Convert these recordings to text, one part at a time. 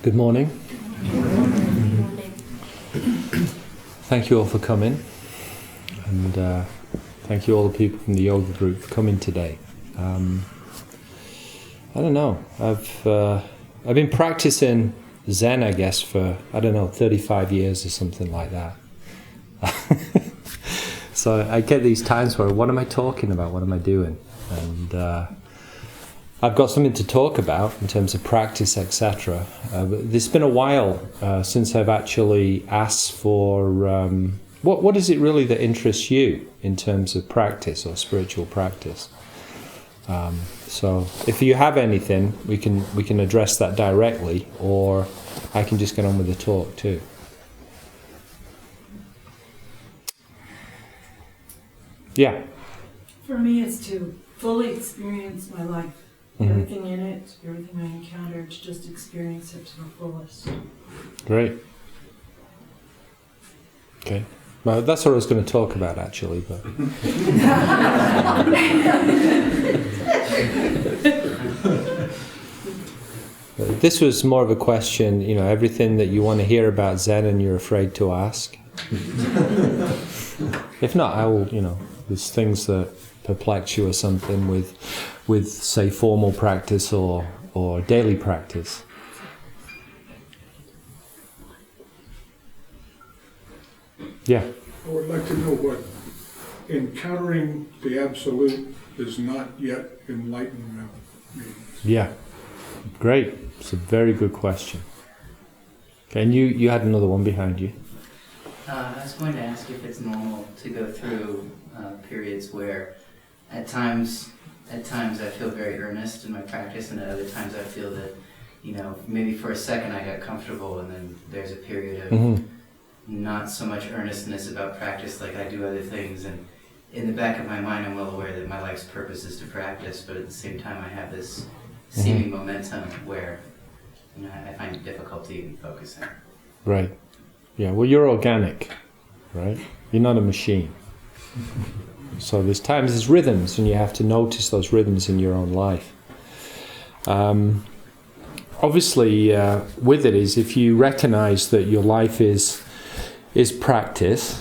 Good morning. Thank you all for coming, and thank you all the people from the yoga group for coming today. I don't know. I've been practicing Zen, I guess, for 35 years or something like that. So I get these times where, what am I talking about? What am I doing? And I've got something to talk about in terms of practice, etc. It's been a while since I've actually asked for what is it really that interests you in terms of practice or spiritual practice. So if you have anything, we can address that directly, or I can just get on with the talk too. Yeah. For me, it's to fully experience my life. Mm-hmm. Everything in it, everything I encounter, to just experience it to the fullest. Great. Okay. Well, that's what I was going to talk about, actually, but... This was more of a question, everything that you want to hear about Zen and you're afraid to ask. If not, I will, there's things that perplex you or something with say, formal practice or daily practice. Yeah. I would like to know what encountering the Absolute is not yet enlightenment means. Yeah. Great. It's a very good question. Okay, and you had another one behind you. I was going to ask if it's normal to go through periods where at times I feel very earnest in my practice, and at other times I feel that, maybe for a second I got comfortable, and then there's a period of not so much earnestness about practice like I do other things, and in the back of my mind I'm well aware that my life's purpose is to practice, but at the same time I have this seeming momentum where I find difficulty in focusing. Right. Yeah, well, you're organic, right? You're not a machine. So there's rhythms, and you have to notice those rhythms in your own life. Obviously, with it is, if you recognize that your life is practice,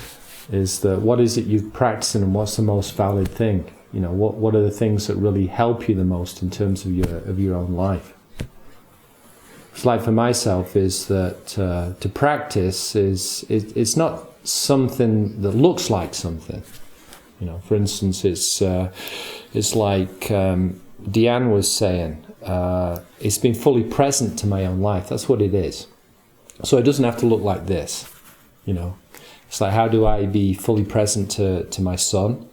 is that what is it you're practicing and what's the most valid thing? What are the things that really help you the most in terms of your own life? It's like for myself is that to practice it's not something that looks like something. For instance, it's like Deanne was saying, it's been fully present to my own life. That's what it is. So it doesn't have to look like this. It's like, how do I be fully present to my son?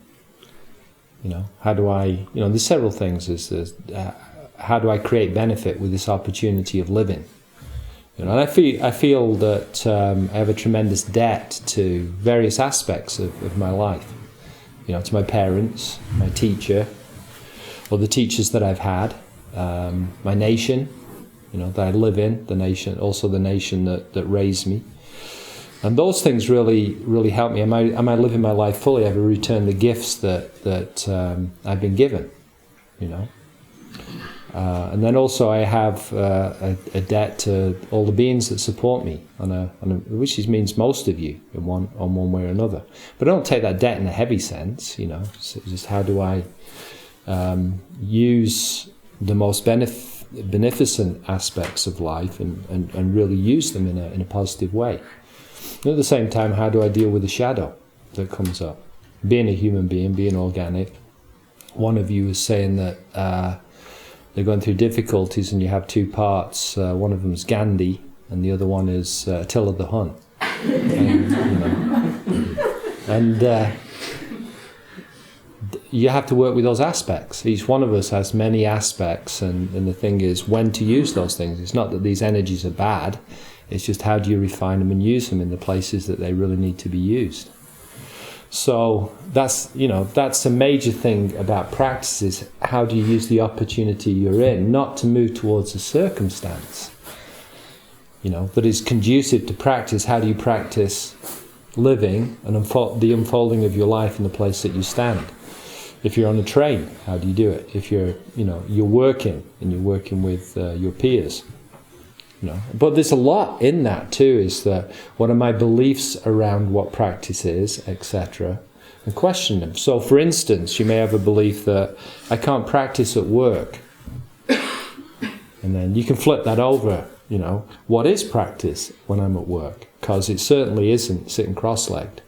How do I, there's several things. How do I create benefit with this opportunity of living? And I feel that I have a tremendous debt to various aspects of my life. To my parents, my teacher, or the teachers that I've had, my nation, that I live in, the nation, also the nation that raised me. And those things really, really help me. Am I living my life fully? Have I returned the gifts that I've been given? And then also I have a debt to all the beings that support me, which means most of you in one way or another. But I don't take that debt in a heavy sense. So just how do I use the most beneficent aspects of life and really use them in a positive way. And at the same time, how do I deal with the shadow that comes up? Being a human being, being organic. One of you was saying that they're going through difficulties and you have two parts. One of them is Gandhi and the other one is Attila the Hun. And you have to work with those aspects. Each one of us has many aspects, and the thing is when to use those things. It's not that these energies are bad, it's just how do you refine them and use them in the places that they really need to be used. So that's a major thing about practice, is how do you use the opportunity you're in, not to move towards a circumstance, that is conducive to practice. How do you practice living and the unfolding of your life in the place that you stand? If you're on a train, how do you do it? If you're, you're working and you're working with your peers, But there's a lot in that too, is that what are my beliefs around what practice is, etc., and question them. So for instance, you may have a belief that I can't practice at work. And then you can flip that over, what is practice when I'm at work? Because it certainly isn't sitting cross-legged,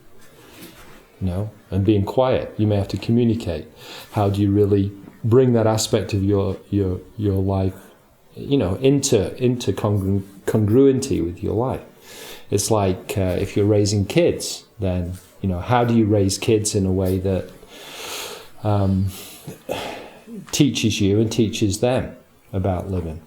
and being quiet. You may have to communicate. How do you really bring that aspect of your life, into congruency with your life? It's like if you're raising kids, then, how do you raise kids in a way that teaches you and teaches them about living?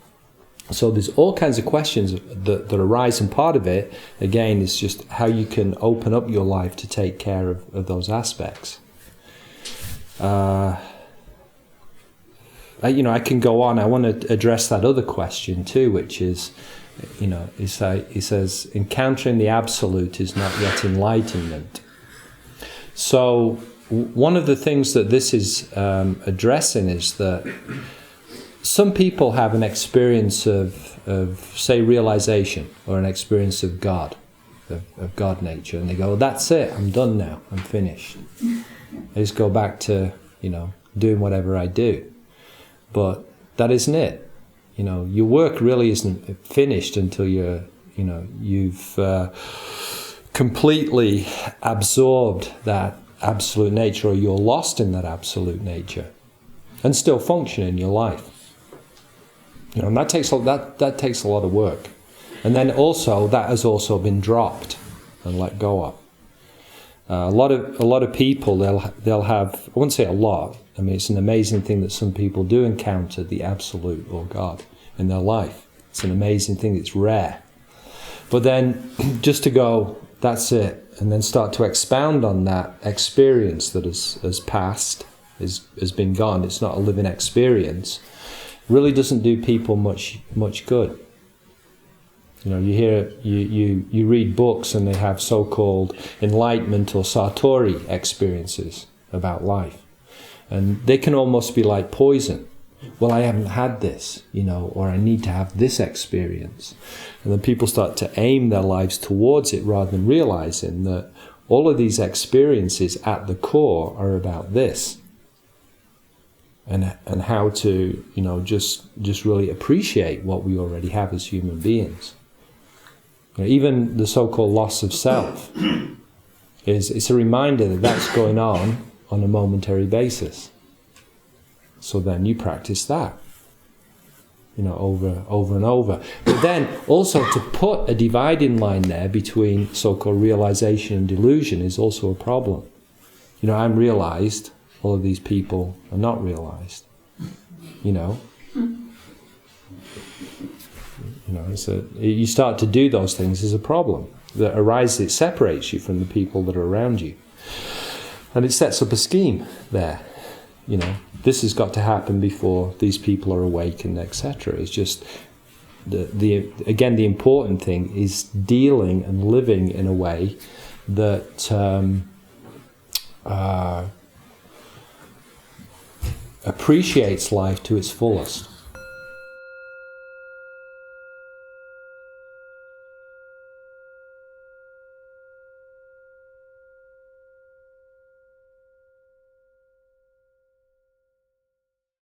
So there's all kinds of questions that arise, and part of it, again, is just how you can open up your life to take care of those aspects. I can go on. I want to address that other question too, which is, he says, encountering the absolute is not yet enlightenment. So one of the things that this is addressing is that some people have an experience of say, realization, or an experience of God, of God nature, and they go, that's it, I'm done now, I'm finished. I just go back to, doing whatever I do. But that isn't it. Your work really isn't finished until you've completely absorbed that absolute nature, or you're lost in that absolute nature, and still function in your life. And that takes a lot of work. And then also, that has also been dropped and let go of. A lot of people, they'll have, I wouldn't say a lot, I mean, it's an amazing thing that some people do encounter the absolute, or God, in their life. It's an amazing thing, it's rare. But then, just to go, that's it, and then start to expound on that experience that has passed, has been gone, it's not a living experience, really doesn't do people much good. You read books and they have so-called enlightenment or satori experiences about life. And they can almost be like poison. Well, I haven't had this, or I need to have this experience. And then people start to aim their lives towards it, rather than realizing that all of these experiences at the core are about this. And how to, just really appreciate what we already have as human beings. Even the so-called loss of self it's a reminder that that's going on a momentary basis. So then you practice that, over and over. But then also to put a dividing line there between so-called realization and delusion is also a problem. I'm realized, all of these people are not realized. You start to do those things is a problem that arises. It separates you from the people that are around you, and it sets up a scheme there. This has got to happen before these people are awakened, etc. It's just the important thing is dealing and living in a way that appreciates life to its fullest.